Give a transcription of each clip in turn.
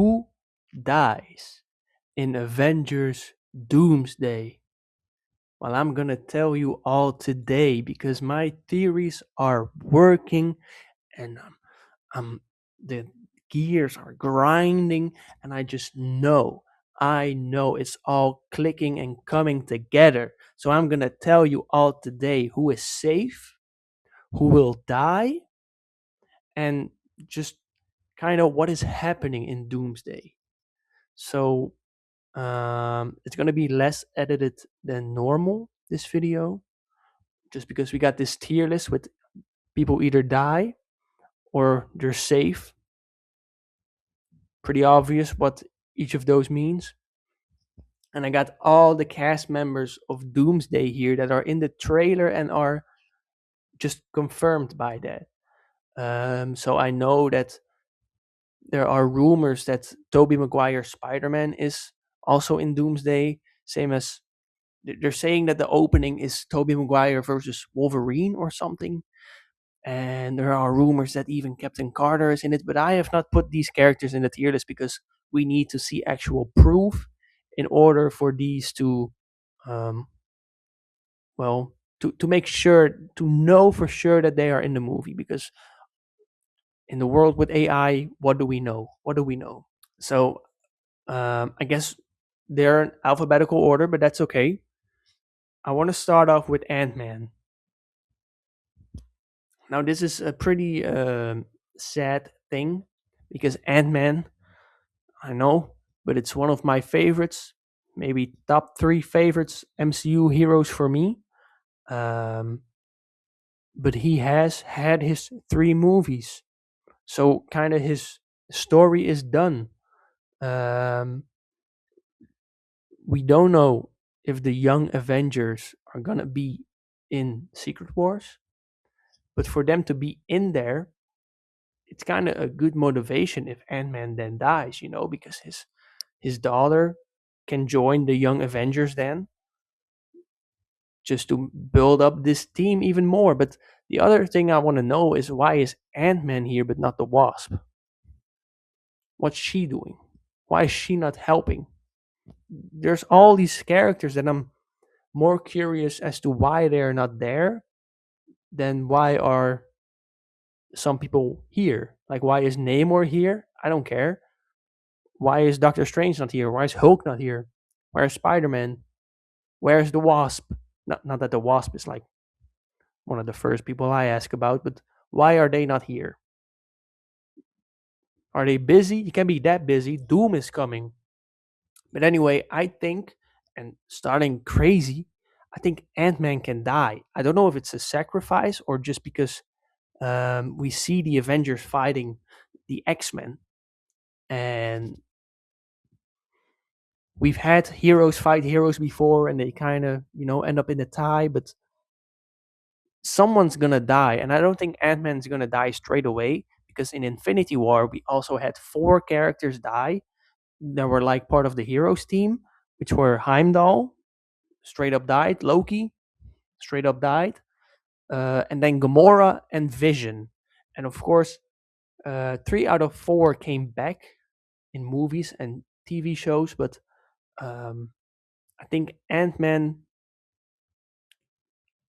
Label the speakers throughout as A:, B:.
A: who dies in Avengers Doomsday? Well, I'm gonna tell you all today because my theories are working, and the gears are grinding, and I know it's all clicking and coming together. So I'm gonna tell you all today who is safe, who will die, and just kind of what is happening in Doomsday. So it's gonna be less edited than normal this video, just because we got this tier list with people either die or they're safe. Pretty obvious what each of those means. And I got all the cast members of Doomsday here that are in the trailer and are just confirmed by that. So I know that there are rumors that Tobey Maguire's Spider-Man is also in Doomsday, same as they're saying that the opening is Tobey Maguire versus Wolverine or something. And there are rumors that even Captain Carter is in it, but I have not put these characters in the tier list because we need to see actual proof in order for these to, um, well, to make sure, to know for sure that they are in the movie. Because in the world with AI, what do we know? What do we know? So I guess they're in alphabetical order, but that's okay. I want to start off with Ant Man. Now, this is a pretty sad thing because Ant Man, I know, but it's one of my favorites, maybe top three favorites MCU heroes for me. Um, but he has had his three movies, so kind of his story is done. Um, we don't know if the young Avengers are gonna be in Secret Wars, but for them to be in there, it's kind of a good motivation if Ant-Man then dies, because his daughter can join the young Avengers then, just to build up this team even more. But the other thing I want to know is, why is Ant-Man here but not the Wasp? What's she doing? Why is she not helping? There's all these characters that I'm more curious as to why they're not there than why are some people here. Like, why is Namor here? I don't care. Why is Doctor Strange not here? Why is Hulk not here? Where's Spider-Man? Where's the Wasp? Not that the Wasp is like one of the first people I ask about, but why are they not here? Are they busy? You can't be that busy. Doom is coming. But anyway, I think, and starting crazy, I think Ant-Man can die. I don't know if it's a sacrifice or just because we see the Avengers fighting the X-Men, and we've had heroes fight heroes before, and they kind of end up in a tie. But someone's gonna die, and I don't think Ant-Man's gonna die straight away, because in Infinity War we also had four characters die that were like part of the heroes team, which were Heimdall, straight up died, Loki, straight up died, and then Gamora and Vision. And of course, 3 out of 4 came back in movies and TV shows, but I think Ant-Man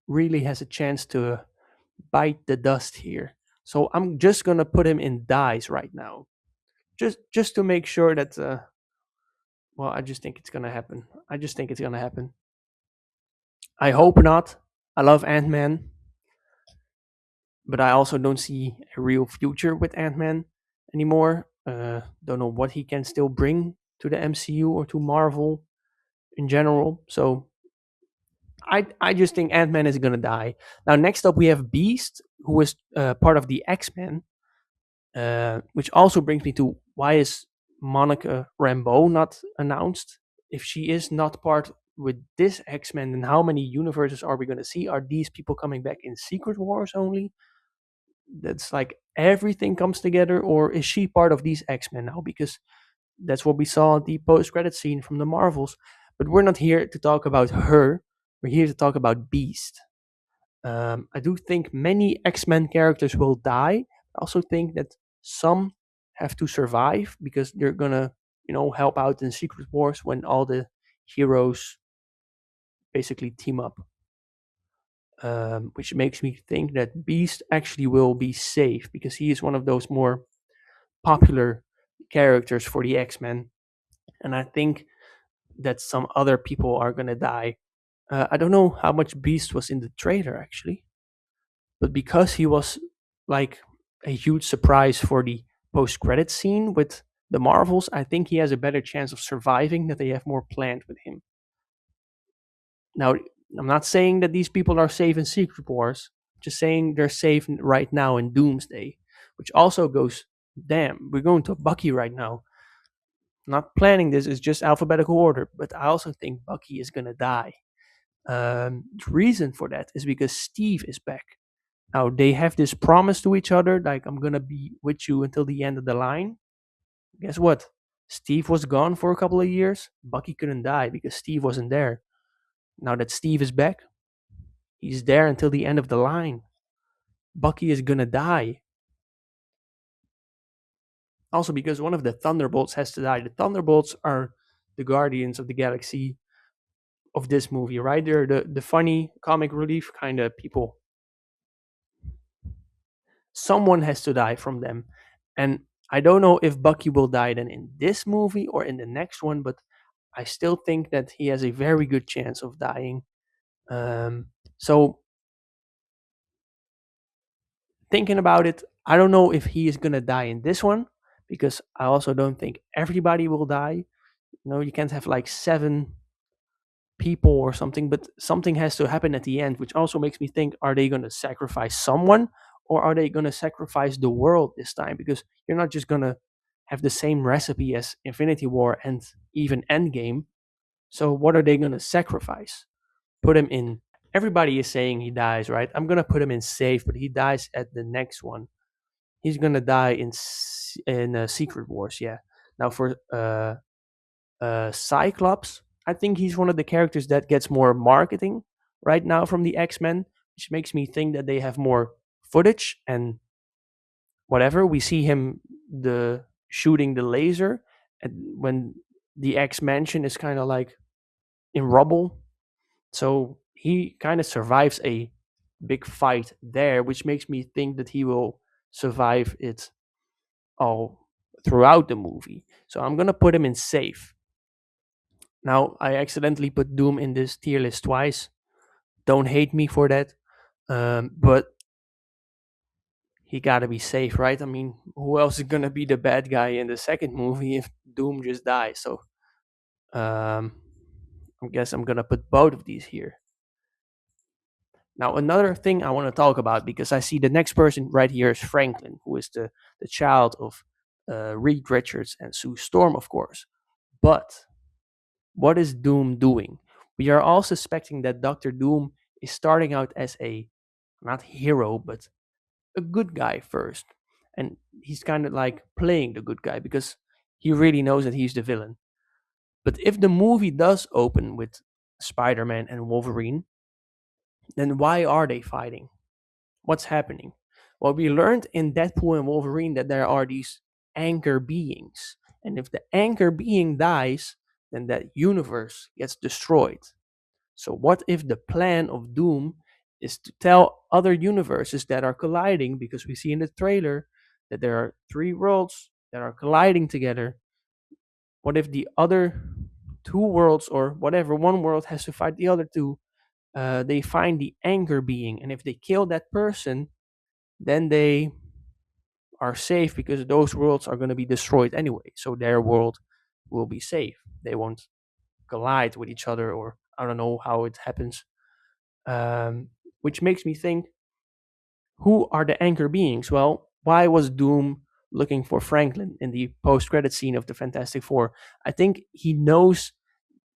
A: really has a chance to bite the dust here. So I'm just gonna put him in dies right now, just to make sure that. Well, I just think it's gonna happen. I just think it's gonna happen. I hope not. I love Ant Man, but I also don't see a real future with Ant Man anymore. Don't know what he can still bring to the MCU or to Marvel in general. So I just think Ant Man is gonna die. Now, next up we have Beast, who is part of the X Men, which also brings me to, why is Monica Rambeau not announced? If she is not part with this X Men, then how many universes are we going to see? Are these people coming back in Secret Wars only? That's like everything comes together, or is she part of these X Men now? Because that's what we saw in the post credit scene from the Marvels. But we're not here to talk about her. We're here to talk about Beast. I do think many X Men characters will die. I also think that some have to survive because they're gonna, help out in Secret Wars when all the heroes basically team up. Which makes me think that Beast actually will be safe because he is one of those more popular characters for the X Men, and I think that some other people are gonna die. I don't know how much Beast was in the trailer actually, but because he was like a huge surprise for the post-credit scene with the Marvels, I think he has a better chance of surviving. That they have more planned with him. Now, I'm not saying that these people are safe in Secret Wars. Just saying they're safe right now in Doomsday, which also goes. Damn, we're going to Bucky right now. Not planning this is just alphabetical order, but I also think Bucky is gonna die. The reason for that is because Steve is back. Now they have this promise to each other, like I'm gonna be with you until the end of the line. Guess what? Steve was gone for a couple of years. Bucky couldn't die because Steve wasn't there. Now that Steve is back, he's there until the end of the line. Bucky is gonna die. Also because one of the Thunderbolts has to die. The Thunderbolts are the Guardians of the Galaxy of this movie, right? They're the funny comic relief kind of people. Someone has to die from them. And I don't know if Bucky will die then in this movie or in the next one, but I still think that he has a very good chance of dying. So thinking about it, I don't know if he is gonna die in this one because I also don't think everybody will die. You can't have like seven people or something, but something has to happen at the end, which also makes me think: are they gonna sacrifice someone, or are they gonna sacrifice the world this time? Because you're not just gonna have the same recipe as Infinity War and even Endgame. So what are they gonna sacrifice? Put him in. Everybody is saying he dies, right? I'm gonna put him in safe, but he dies at the next one. He's gonna die in Secret Wars, yeah. Now for Cyclops, I think he's one of the characters that gets more marketing right now from the X Men, which makes me think that they have more footage and whatever. We see him the shooting the laser, and when the X Mansion is kind of like in rubble, so he kind of survives a big fight there, which makes me think that he will survive it all throughout the movie. So I'm gonna put him in safe. Now I accidentally put Doom in this tier list twice. Don't hate me for that. But he gotta be safe, right? I mean, who else is gonna be the bad guy in the second movie if Doom just dies? So um, I guess I'm gonna put both of these here. Now another thing I want to talk about, because I see the next person right here is Franklin, who is the child of Reed Richards and Sue Storm, of course. But what is Doom doing? We are all suspecting that Doctor Doom is starting out as a not hero, but a good guy first. And he's kind of like playing the good guy because he really knows that he's the villain. But if the movie does open with Spider Man and Wolverine, then why are they fighting? What's happening? Well, we learned in Deadpool and Wolverine that there are these anchor beings. And if the anchor being dies, then that universe gets destroyed. So, what if the plan of Doom is to tell other universes that are colliding, because we see in the trailer that there are three worlds that are colliding together? What if the other two worlds, or whatever, one world has to fight the other two? They find the anchor being, and if they kill that person, then they are safe because those worlds are going to be destroyed anyway. So their world will be safe. They won't collide with each other, or I don't know how it happens. Which makes me think, who are the anchor beings? Well, why was Doom looking for Franklin in the post-credit scene of the Fantastic Four? I think he knows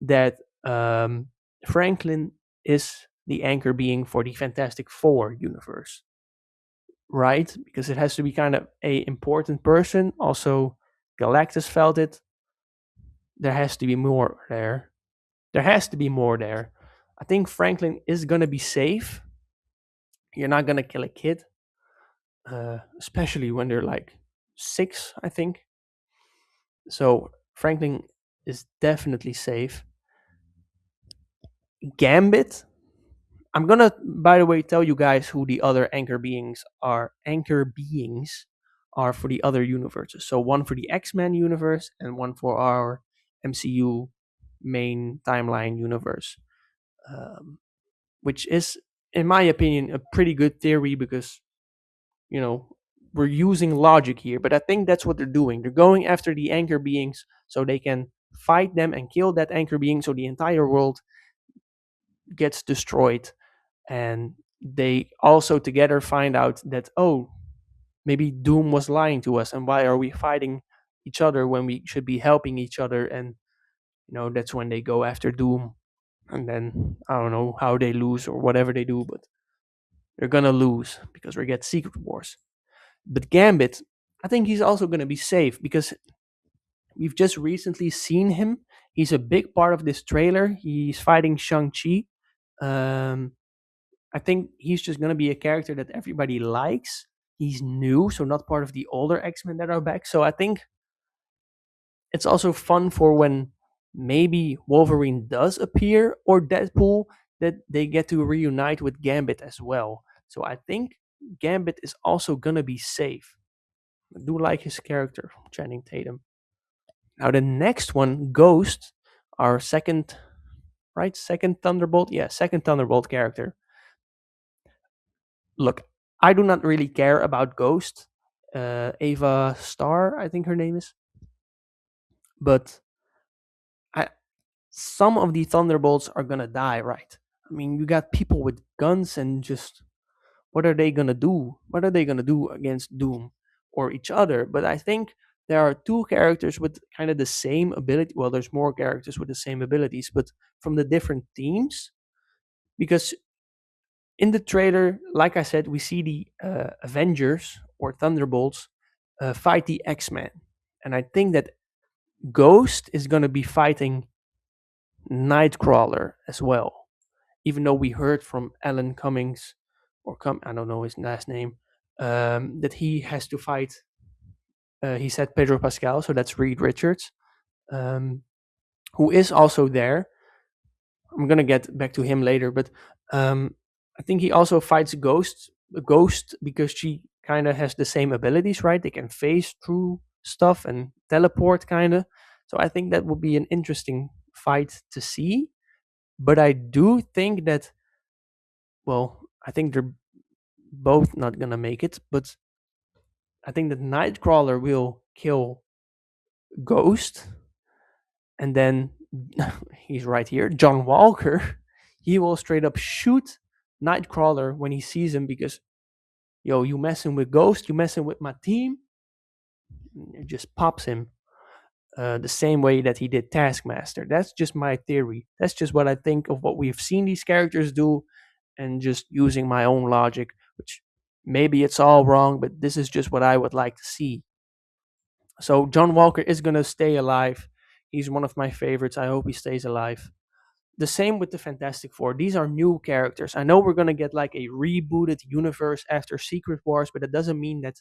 A: that Franklin is the anchor being for the Fantastic Four universe, right? Because it has to be kind of a important person. Also, Galactus felt it. There has to be more there. There has to be more there. I think Franklin is gonna be safe. You're not gonna kill a kid, especially when they're like 6, I think. So Franklin is definitely safe. Gambit. I'm gonna, by the way, tell you guys who the other anchor beings are. Anchor beings are for the other universes. So one for the X-Men universe and one for our MCU main timeline universe, um, which is, in my opinion, a pretty good theory because you know we're using logic here. But I think that's what they're doing. They're going after the anchor beings so they can fight them and kill that anchor being, so the entire world gets destroyed. And they also together find out that, oh, maybe Doom was lying to us, and why are we fighting each other when we should be helping each other? And that's when they go after Doom. And then I don't know how they lose or whatever they do, but they're gonna lose because we get Secret Wars. But Gambit, I think he's also gonna be safe because we've just recently seen him. He's a big part of this trailer. He's fighting Shang-Chi. um, I think he's just gonna be a character that everybody likes. He's new, so not part of the older X-Men that are back. So I think it's also fun for when maybe Wolverine does appear or Deadpool, that they get to reunite with Gambit as well. So I think Gambit is also gonna be safe. I do like his character, Channing Tatum. Now the next one, Ghost, our second, right, second Thunderbolt, yeah, second Thunderbolt character. Look, I do not really care about Ghost. Ava Star, I think her name is. But I, some of the Thunderbolts are gonna die, right? I mean, you got people with guns, and just what are they gonna do? What are they gonna do against Doom or each other? But I think there are two characters with kind of the same ability. Well, there's more characters with the same abilities, but from the different teams. Because in the trailer, like I said, we see the Avengers or Thunderbolts fight the X-Men. And I think that Ghost is going to be fighting Nightcrawler as well. Even though we heard from Alan Cummings, I don't know his last name, that he has to fight, he said Pedro Pascal, so that's Reed Richards, um, who is also there. I'm gonna get back to him later, but um, I think he also fights Ghost because she kind of has the same abilities, right? They can phase through stuff and teleport, kind of. So I think that would be an interesting fight to see. But I do think that, well, I think they're both not gonna make it. But I think that Nightcrawler will kill Ghost, and then he's right here, John Walker. He will straight up shoot Nightcrawler when he sees him because, yo, you messing with Ghost, you messing with my team. It just pops him the same way that he did Taskmaster. That's just my theory. That's just what I think of what we've seen these characters do, and just using my own logic, which maybe it's all wrong, but this is just what I would like to see. So John Walker is gonna stay alive. He's one of my favorites. I hope he stays alive. The same with the Fantastic Four. These are new characters. I know we're gonna get like a rebooted universe after Secret Wars, but it doesn't mean that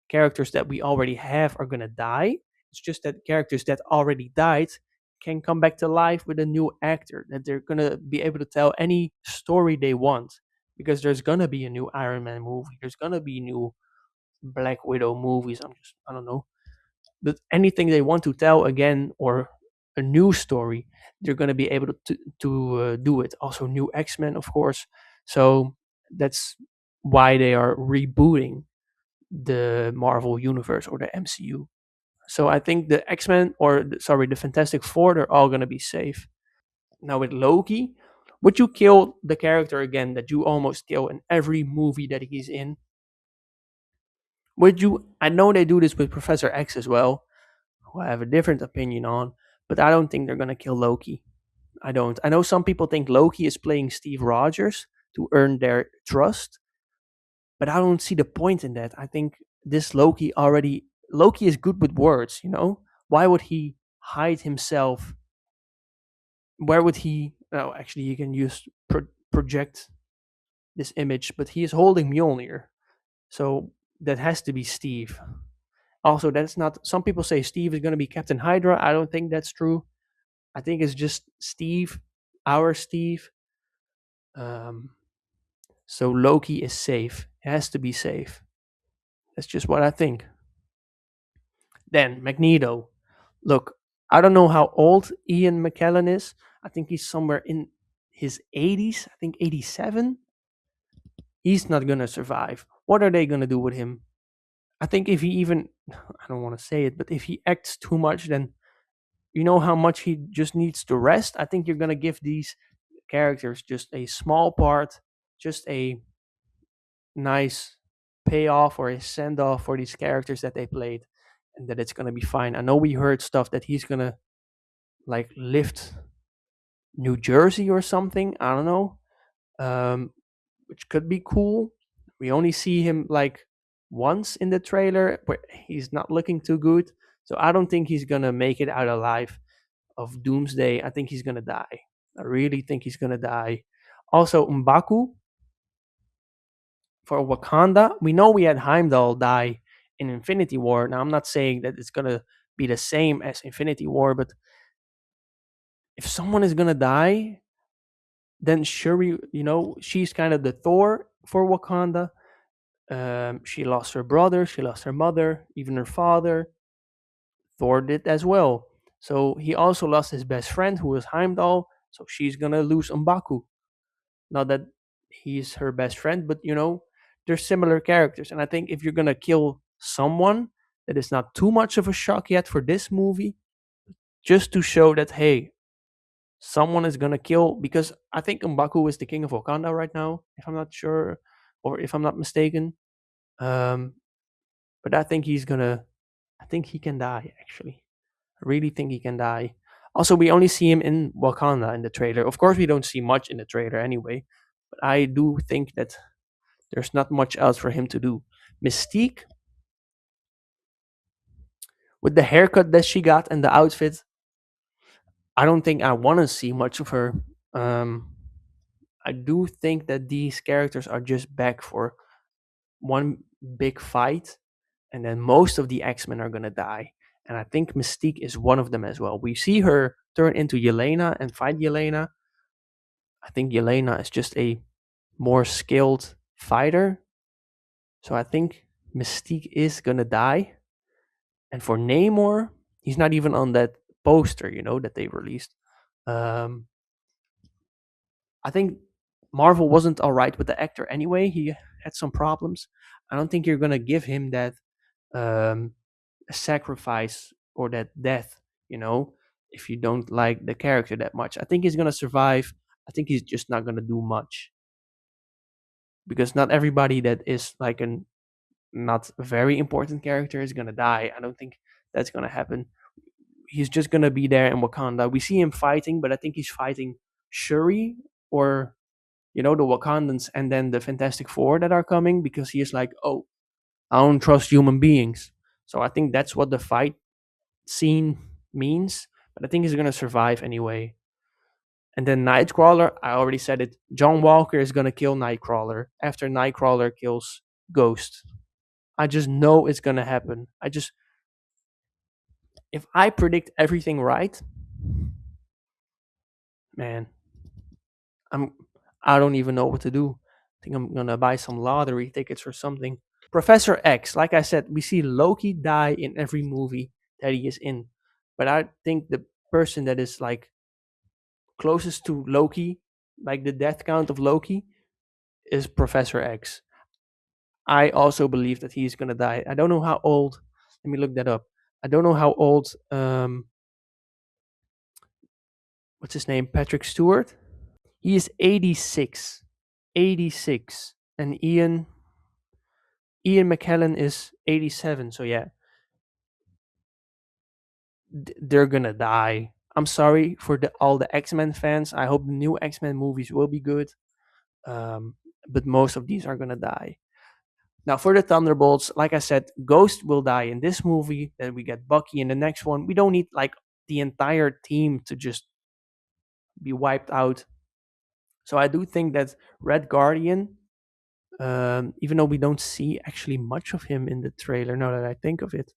A: characters that we already have are gonna die. It's just that characters that already died can come back to life with a new actor. That they're gonna be able to tell any story they want, because there's gonna be a new Iron Man movie. There's gonna be new Black Widow movies. I don't know, but anything they want to tell again, or a new story, they're going to be able to do it. Also, new X-Men, of course. So that's why they are rebooting the Marvel universe or the MCU. So I think the X-Men, or sorry, the Fantastic Four, they're all going to be safe. Now with Loki, would you kill the character again that you almost kill in every movie that he's in? Would you? I know they do this with Professor X as well, who I have a different opinion on, but I don't think they're gonna kill Loki. I don't. I know some people think Loki is playing Steve Rogers to earn their trust, but I don't see the point in that. I think this Loki is good with words, you know? Why would he hide himself? Where would he? No, actually, you can use project this image, but he is holding Mjolnir, so that has to be Steve. Also, that's not. Some people say Steve is going to be Captain Hydra. I don't think that's true. I think it's just Steve, our Steve. Um, so Loki is safe. It has to be safe. That's just what I think. Then Magneto. Look, I don't know how old Ian McKellen is. I think he's somewhere in his 80s. I think 87. He's not gonna survive. What are they gonna do with him? I think if he even, I don't want to say it, but if he acts too much, then you know how much he just needs to rest. I think you're gonna give these characters just a small part, just a nice payoff or a send off for these characters that they played, and that it's gonna be fine. I know we heard stuff that he's gonna like lift New Jersey or something. I don't know, which could be cool. We only see him like once in the trailer, but he's not looking too good. So I don't think he's gonna make it out alive of Doomsday. I think he's gonna die. I really think he's gonna die. Also, M'Baku for Wakanda. We know we had Heimdall die in Infinity War. Now I'm not saying that it's gonna be the same as Infinity War, but if someone is gonna die, then Shuri, she's kind of the Thor for Wakanda. She lost her brother, she lost her mother, even her father. Thor did as well. So he also lost his best friend, who was Heimdall. So she's gonna lose M'Baku. Not that he's her best friend, but they're similar characters. And I think if you're gonna kill someone, that is not too much of a shock yet for this movie, just to show that hey, someone is gonna kill. Because I think M'Baku is the king of Wakanda right now, if I'm not sure, or if I'm not mistaken. Um, but I think he's gonna. I think he can die. Actually, I really think he can die. Also, we only see him in Wakanda in the trailer. Of course, we don't see much in the trailer anyway. But I do think that there's not much else for him to do. Mystique, with the haircut that she got and the outfit, I don't think I want to see much of her. Um, I do think that these characters are just back for one big fight, and then most of the X-Men are gonna die. And I think Mystique is one of them as well. We see her turn into Yelena and fight Yelena. I think Yelena is just a more skilled fighter. So I think Mystique is gonna die. And for Namor, he's not even on that poster, that they released. Um, I think Marvel wasn't all right with the actor anyway. He had some problems. I don't think you're gonna give him that um, sacrifice or that death, if you don't like the character that much. I think he's gonna survive. I think he's just not gonna do much because not everybody that is like a not very important character is gonna die. I don't think that's gonna happen. He's just gonna be there in Wakanda. We see him fighting, but I think he's fighting Shuri or the Wakandans and then the Fantastic Four that are coming because he is like, oh, I don't trust human beings. So I think that's what the fight scene means. But I think he's gonna survive anyway. And then Nightcrawler, I already said it. John Walker is gonna kill Nightcrawler after Nightcrawler kills Ghost. I just know it's gonna happen. If I predict everything right, man, I'm I don't even know what to do. I think I'm gonna buy some lottery tickets or something. Professor X, like I said, we see Loki die in every movie that he is in. But I think the person that is like closest to Loki, like the death count of Loki, is Professor X. I also believe that he's gonna die. I don't know how old. Let me look that up. I don't know how old. What's his name? Patrick Stewart. He is 86. 86, and Ian McKellen is 87. So yeah, they're gonna die. I'm sorry for all the X-Men fans. I hope the new X-Men movies will be good. Um, but most of these are gonna die. Now for the Thunderbolts, like I said, Ghost will die in this movie. Then we get Bucky in the next one. We don't need like the entire team to just be wiped out. So I do think that Red Guardian, even though we don't see actually much of him in the trailer, now that I think of it,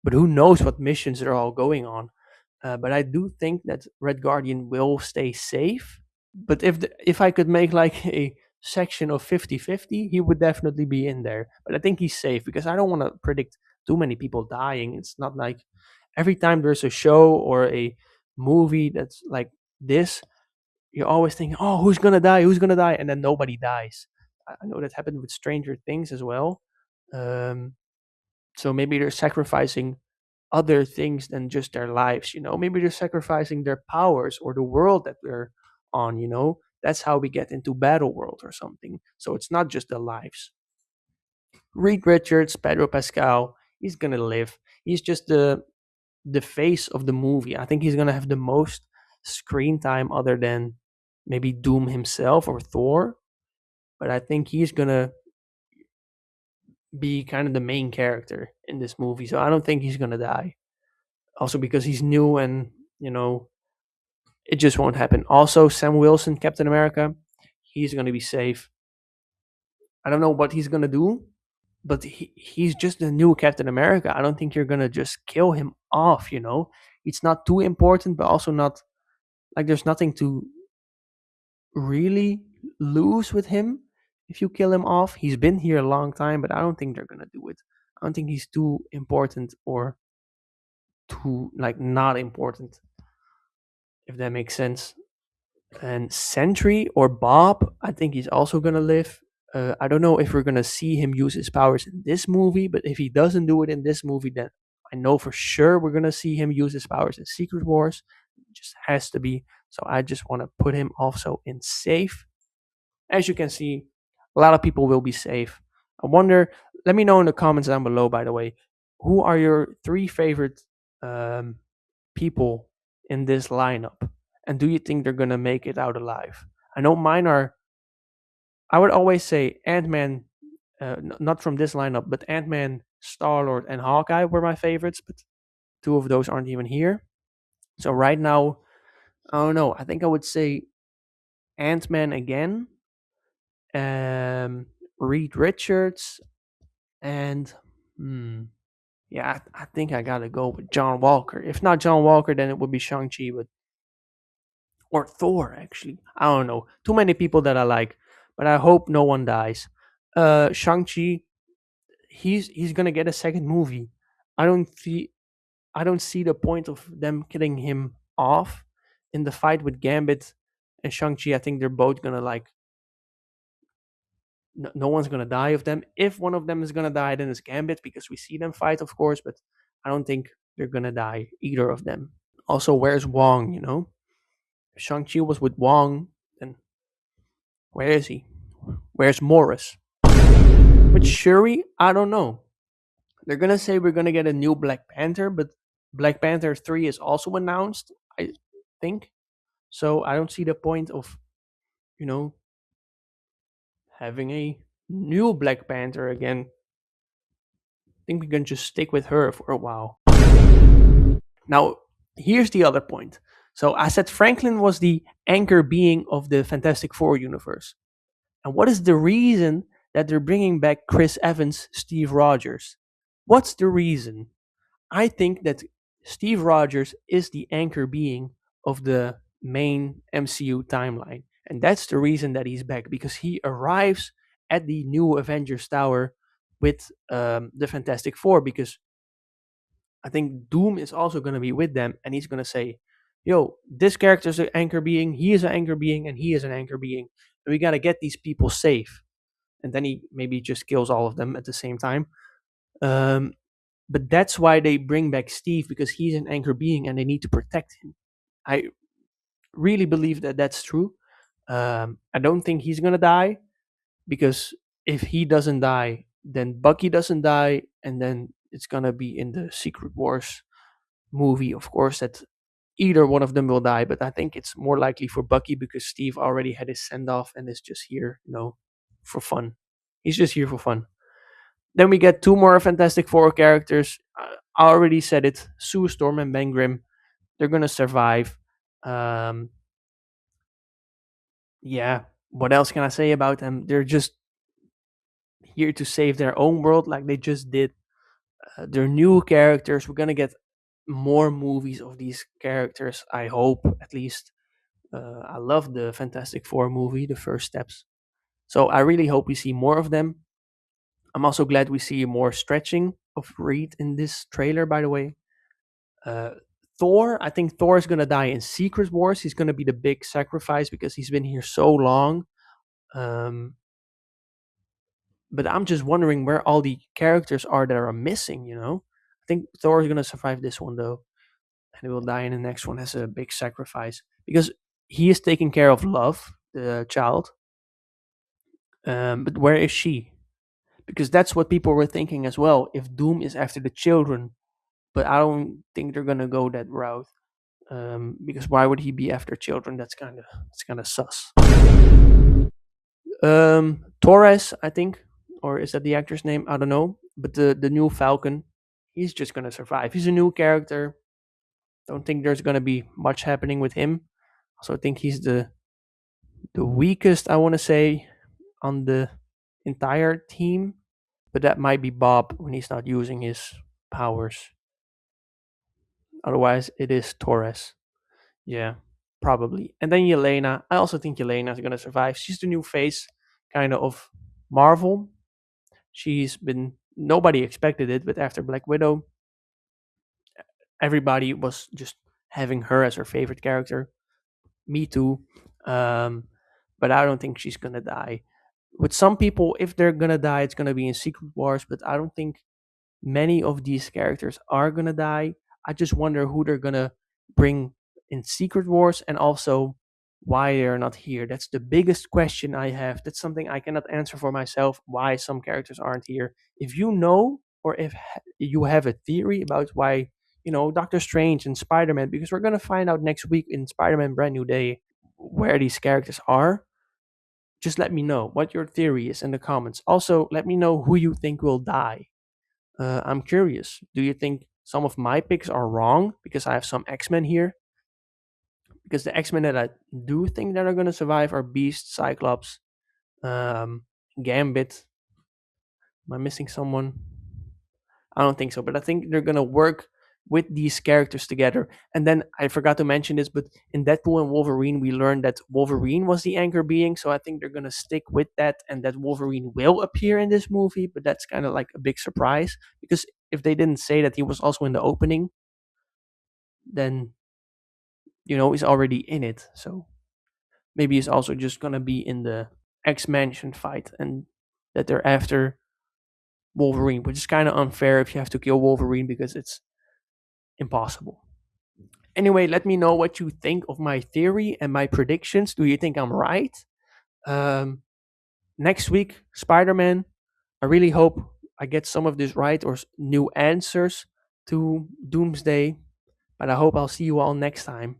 A: but who knows what missions they're all going on. But I do think that Red Guardian will stay safe. But if I could make like a section of 50-50, he would definitely be in there. But I think he's safe because I don't want to predict too many people dying. It's not like every time there's a show or a movie that's like this, you're always thinking, oh, who's gonna die? Who's gonna die? And then nobody dies. I know that happened with Stranger Things as well. Um, so maybe they're sacrificing other things than just their lives, you know? Maybe they're sacrificing their powers or the world that they're on, you know? That's how we get into Battle World or something. So it's not just their lives. Reed Richards, Pedro Pascal, he's gonna live. He's just the face of the movie. I think he's gonna have the most screen time other than maybe Doom himself or Thor. But I think he's gonna be kind of the main character in this movie. So I don't think he's gonna die. Also because he's new and it just won't happen. Also, Sam Wilson, Captain America, he's gonna be safe. I don't know what he's gonna do, but he's just a new Captain America. I don't think you're gonna just kill him off. It's not too important, but also not like there's nothing to really lose with him if you kill him off. He's been here a long time, but I don't think they're gonna do it. I don't think he's too important or too like not important, if that makes sense. And Sentry or Bob, I think he's also gonna live. I don't know if we're gonna see him use his powers in this movie, but if he doesn't do it in this movie, then I know for sure we're gonna see him use his powers in Secret Wars. It just has to be. So I just want to put him also in safe. As you can see, a lot of people will be safe. I wonder. Let me know in the comments down below. By the way, who are your three favorite um, people in this lineup? And do you think they're gonna make it out alive? I know mine are. I would always say Ant Man, not from this lineup, but Ant Man, Star Lord, and Hawkeye were my favorites. But two of those aren't even here. So right now, I don't know. I think I would say Ant Man again, um, Reed Richards, and yeah, I think I gotta go with John Walker. If not John Walker, then it would be Shang Chi, but or Thor actually. I don't know. Too many people that I like, but I hope no one dies. Shang-Chi, he's gonna get a second movie. I don't see I don't see the point of them killing him off in the fight with Gambit and Shang-Chi. I think they're both gonna like no one's gonna die of them. If one of them is gonna die, then it's Gambit because we see them fight, of course, but I don't think they're gonna die, either of them. Also, where's Wong, Shang-Chi was with Wong, and where is he? Where's Morris? With Shuri, I don't know. They're gonna say we're gonna get a new Black Panther, but Black Panther 3 is also announced, I think. So I don't see the point of, you know, having a new Black Panther again. I think we can just stick with her for a while. Now, here's the other point. So I said Franklin was the anchor being of the Fantastic Four universe. And what is the reason that they're bringing back Chris Evans, Steve Rogers? What's the reason? I think that Steve Rogers is the anchor being of the main MCU timeline. And that's the reason that he's back because he arrives at the new Avengers Tower with the Fantastic Four. Because I think Doom is also going to be with them and he's going to say, yo, this character's an anchor being, he is an anchor being, and he is an anchor being. And we got to get these people safe. And then he maybe just kills all of them at the same time. Um, but that's why they bring back Steve because he's an anchor being and they need to protect him. I really believe that that's true. I don't think he's gonna die because if he doesn't die, then Bucky doesn't die, and then it's gonna be in the Secret Wars movie, of course, that either one of them will die. But I think it's more likely for Bucky because Steve already had his send off and is just here, for fun. He's just here for fun. Then we get two more Fantastic Four characters. I already said it. Sue Storm and Ben Grimm. They're gonna survive. Um, yeah. What else can I say about them? They're just here to save their own world, like they just did. They're new characters. We're gonna get more movies of these characters. I hope, at least. I love the Fantastic Four movie, The First Steps. So I really hope we see more of them. I'm also glad we see more stretching of Reed in this trailer, by the way. Uh, Thor, I think Thor is going to die in Secret Wars. He's going to be the big sacrifice because he's been here so long. Um, but I'm just wondering where all the characters are that are missing. I think Thor is going to survive this one, though. And he will die in the next one as a big sacrifice because he is taking care of Love, the child. But where is she? Because that's what people were thinking as well. If Doom is after the children, but I don't think they're gonna go that route. Because why would he be after children? That's kind of sus. Torres, I think, or is that the actor's name? I don't know. But the new Falcon, he's just gonna survive. He's a new character. Don't think there's gonna be much happening with him. So I think he's the weakest, I want to say, on the entire team. But that might be Bob when he's not using his powers. Otherwise, it is Torres. Yeah, probably. And then Yelena. I also think Yelena is gonna survive. She's the new face, kind of Marvel. She's been nobody expected it, but after Black Widow, everybody was just having her as her favorite character. Me too. Um, but I don't think she's gonna die. With some people, if they're gonna die, it's gonna be in Secret Wars. But I don't think many of these characters are gonna die. I just wonder who they're gonna bring in Secret Wars and also why they're not here. That's the biggest question I have. That's something I cannot answer for myself, why some characters aren't here. If you know, or if you have a theory about why, Doctor Strange and Spider-Man, because we're gonna find out next week in Spider-Man Brand New Day where these characters are, just let me know what your theory is in the comments. Also, let me know who you think will die. I'm curious. Do you think some of my picks are wrong because I have some X-Men here? Because the X-Men that I do think that are going to survive are Beast, Cyclops, um, Gambit. Am I missing someone? I don't think so, but I think they're going to work with these characters together. And then I forgot to mention this, but in Deadpool and Wolverine, we learned that Wolverine was the anchor being. So I think they're going to stick with that and that Wolverine will appear in this movie. But that's kind of like a big surprise because if they didn't say that he was also in the opening, then, he's already in it. So maybe he's also just going to be in the X Mansion fight and that they're after Wolverine, which is kind of unfair if you have to kill Wolverine because it's impossible. Anyway, let me know what you think of my theory and my predictions. Do you think I'm right? Um, Next week, Spider Man. I really hope I get some of this right or new answers to Doomsday. But I hope I'll see you all next time.